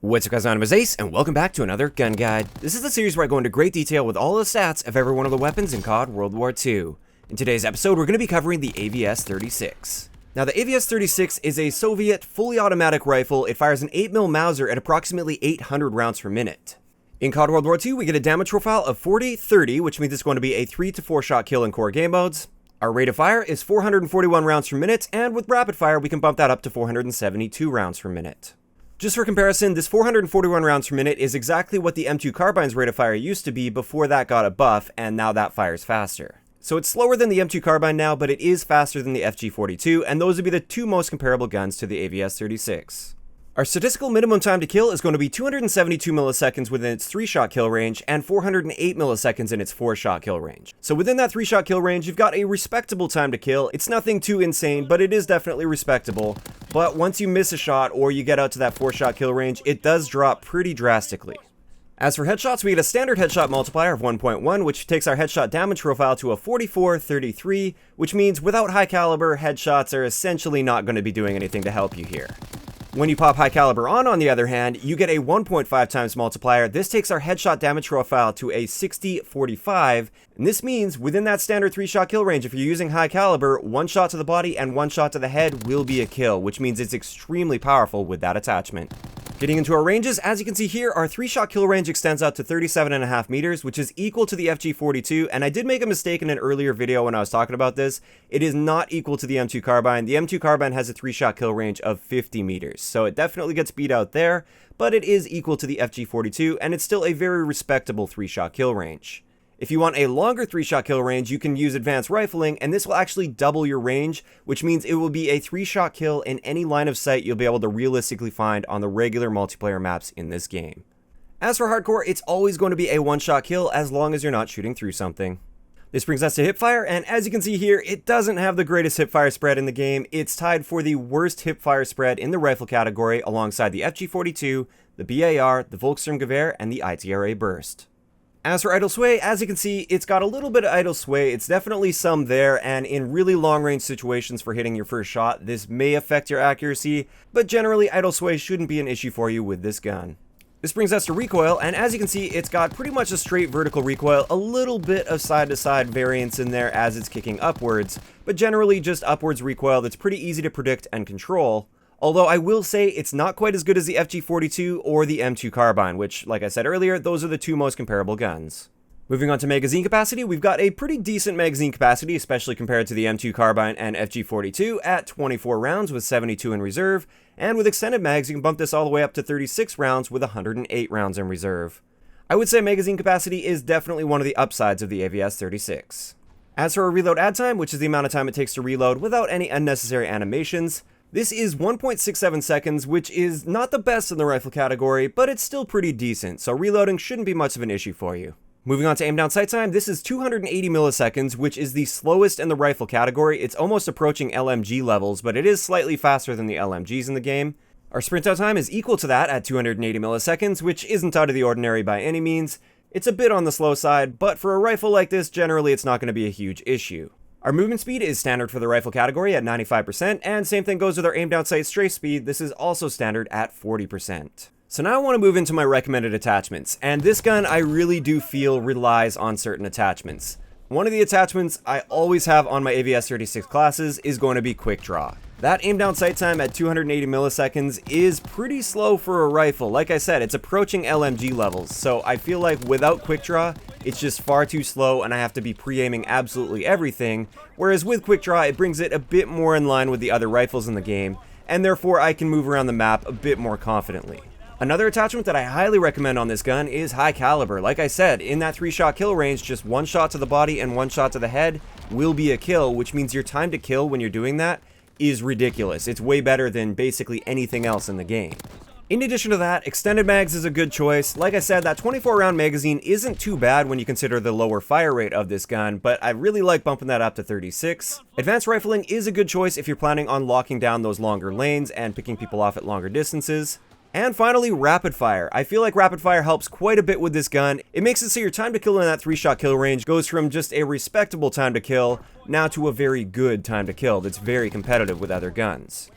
What's up guys, my name is Ace, and welcome back to another gun guide. This is the series where I go into great detail with all the stats of every one of the weapons in CoD World War II. In today's episode, we're going to be covering the AVS-36. Now, the AVS-36 is a Soviet fully automatic rifle. It fires an 8mm Mauser at approximately 800 rounds per minute. In CoD World War II, we get a damage profile of 40-30, which means it's going to be a 3 to 4 shot kill in core game modes. Our rate of fire is 441 rounds per minute, and with rapid fire, we can bump that up to 472 rounds per minute. Just for comparison, this 441 rounds per minute is exactly what the M2 carbine's rate of fire used to be before that got a buff, and now that fires faster. So it's slower than the M2 carbine now, but it is faster than the FG42, and those would be the two most comparable guns to the AVS-36. Our statistical minimum time to kill is going to be 272 milliseconds within its 3-shot kill range, and 408 milliseconds in its 4-shot kill range. So within that 3-shot kill range, you've got a respectable time to kill. It's nothing too insane, but it is definitely respectable. But once you miss a shot, or you get out to that 4-shot kill range, it does drop pretty drastically. As for headshots, we get a standard headshot multiplier of 1.1, which takes our headshot damage profile to a 44-33, which means without high caliber, headshots are essentially not going to be doing anything to help you here. When you pop high caliber on the other hand, you get a 1.5 times multiplier. This takes our headshot damage profile to a 60-45, and this means within that standard 3-shot kill range, if you're using high caliber, 1 shot to the body and 1 shot to the head will be a kill, which means it's extremely powerful with that attachment. Getting into our ranges, as you can see here, our 3-shot kill range extends out to 37.5 meters, which is equal to the FG42, and I did make a mistake in an earlier video when I was talking about this. It is not equal to the M2 carbine. The M2 carbine has a 3-shot kill range of 50 meters, so it definitely gets beat out there, but it is equal to the FG42, and it's still a very respectable 3-shot kill range. If you want a longer 3-shot kill range, you can use advanced rifling, and this will actually double your range, which means it will be a 3-shot kill in any line of sight you'll be able to realistically find on the regular multiplayer maps in this game. As for hardcore, it's always going to be a 1-shot kill as long as you're not shooting through something. This brings us to hipfire, and as you can see here, it doesn't have the greatest hipfire spread in the game. It's tied for the worst hipfire spread in the rifle category alongside the FG42, the BAR, the Volkssturmgewehr, and the ITRA Burst. As for idle sway, as you can see, it's got a little bit of idle sway. It's definitely some there, and in really long-range situations for hitting your first shot, this may affect your accuracy, but generally idle sway shouldn't be an issue for you with this gun. This brings us to recoil, and as you can see, it's got pretty much a straight vertical recoil, a little bit of side-to-side variance in there as it's kicking upwards, but generally just upwards recoil that's pretty easy to predict and control. Although I will say it's not quite as good as the FG42 or the M2 carbine, which, like I said earlier, those are the two most comparable guns. Moving on to magazine capacity, we've got a pretty decent magazine capacity, especially compared to the M2 carbine and FG42 at 24 rounds with 72 in reserve, and with extended mags you can bump this all the way up to 36 rounds with 108 rounds in reserve. I would say magazine capacity is definitely one of the upsides of the AVS-36. As for a reload add time, which is the amount of time it takes to reload without any unnecessary animations, this is 1.67 seconds, which is not the best in the rifle category, but it's still pretty decent, so reloading shouldn't be much of an issue for you. Moving on to aim down sight time, this is 280 milliseconds, which is the slowest in the rifle category. It's almost approaching LMG levels, but it is slightly faster than the LMGs in the game. Our sprint out time is equal to that at 280 milliseconds, which isn't out of the ordinary by any means. It's a bit on the slow side, but for a rifle like this, generally it's not going to be a huge issue. Our movement speed is standard for the rifle category at 95%, and same thing goes with our aim down sight strafe speed. This is also standard at 40%. So now I want to move into my recommended attachments, and this gun I really do feel relies on certain attachments. One of the attachments I always have on my AVS-36 classes is going to be quick draw. That aim down sight time at 280 milliseconds is pretty slow for a rifle. Like I said, it's approaching LMG levels, so I feel like without quick draw, it's just far too slow and I have to be pre-aiming absolutely everything, whereas with quick draw, it brings it a bit more in line with the other rifles in the game, and therefore I can move around the map a bit more confidently. Another attachment that I highly recommend on this gun is high caliber. Like I said, in that 3-shot kill range, just 1 shot to the body and 1 shot to the head will be a kill, which means your time to kill when you're doing that is ridiculous. It's way better than basically anything else in the game. In addition to that, extended mags is a good choice. Like I said, that 24-round magazine isn't too bad when you consider the lower fire rate of this gun, but I really like bumping that up to 36. Advanced rifling is a good choice if you're planning on locking down those longer lanes and picking people off at longer distances. And finally, rapid fire. I feel like rapid fire helps quite a bit with this gun. It makes it so your time to kill in that 3-shot kill range goes from just a respectable time to kill now to a very good time to kill that's very competitive with other guns.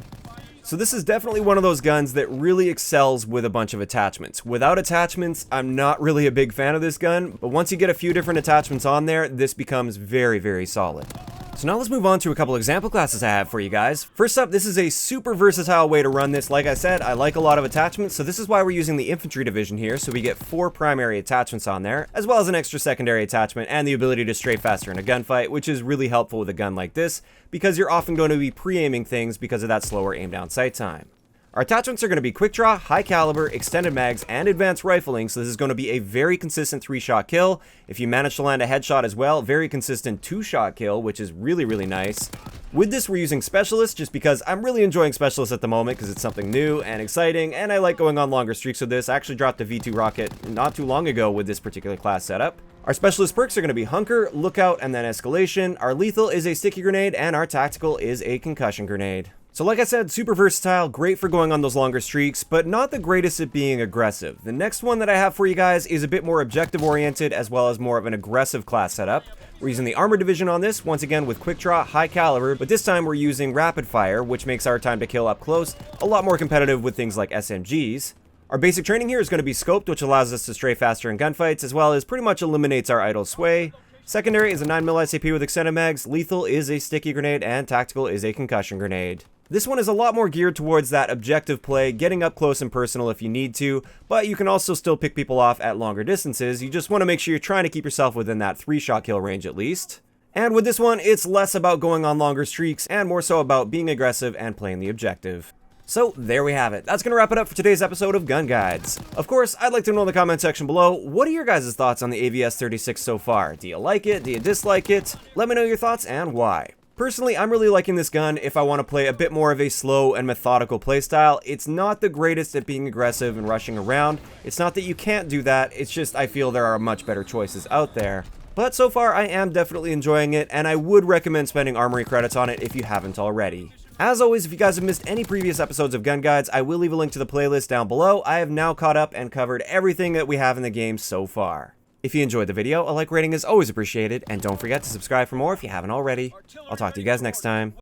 So this is definitely one of those guns that really excels with a bunch of attachments. Without attachments, I'm not really a big fan of this gun, but once you get a few different attachments on there, this becomes very, very solid. So now let's move on to a couple example classes I have for you guys. First up, this is a super versatile way to run this. Like I said, I like a lot of attachments, so this is why we're using the infantry division here, so we get 4 primary attachments on there, as well as an extra secondary attachment and the ability to strafe faster in a gunfight, which is really helpful with a gun like this, because you're often going to be pre-aiming things because of that slower aim down sight time. Our attachments are going to be quick draw, high caliber, extended mags, and advanced rifling, so this is going to be a very consistent 3-shot kill. If you manage to land a headshot as well, very consistent 2-shot kill, which is really, really nice. With this, we're using Specialist just because I'm really enjoying Specialist at the moment because it's something new and exciting, and I like going on longer streaks with this. I actually dropped a V2 rocket not too long ago with this particular class setup. Our Specialist perks are going to be Hunker, Lookout, and then Escalation. Our Lethal is a Sticky Grenade, and our Tactical is a Concussion Grenade. So like I said, super versatile, great for going on those longer streaks, but not the greatest at being aggressive. The next one that I have for you guys is a bit more objective oriented as well as more of an aggressive class setup. We're using the armor division on this, once again with quick draw, high caliber, but this time we're using rapid fire, which makes our time to kill up close a lot more competitive with things like SMGs. Our basic training here is going to be scoped, which allows us to stray faster in gunfights, as well as pretty much eliminates our idle sway. Secondary is a 9mm SAP with extended mags, lethal is a sticky grenade, and tactical is a concussion grenade. This one is a lot more geared towards that objective play, getting up close and personal if you need to, but you can also still pick people off at longer distances. You just want to make sure you're trying to keep yourself within that 3-shot kill range at least. And with this one, it's less about going on longer streaks and more so about being aggressive and playing the objective. So there we have it. That's going to wrap it up for today's episode of Gun Guides. Of course, I'd like to know in the comment section below, what are your guys' thoughts on the AVS-36 so far? Do you like it? Do you dislike it? Let me know your thoughts and why. Personally, I'm really liking this gun if I want to play a bit more of a slow and methodical playstyle. It's not the greatest at being aggressive and rushing around. It's not that you can't do that, it's just I feel there are much better choices out there. But so far, I am definitely enjoying it, and I would recommend spending Armory credits on it if you haven't already. As always, if you guys have missed any previous episodes of Gun Guides, I will leave a link to the playlist down below. I have now caught up and covered everything that we have in the game so far. If you enjoyed the video, a like rating is always appreciated, and don't forget to subscribe for more if you haven't already. I'll talk to you guys next time.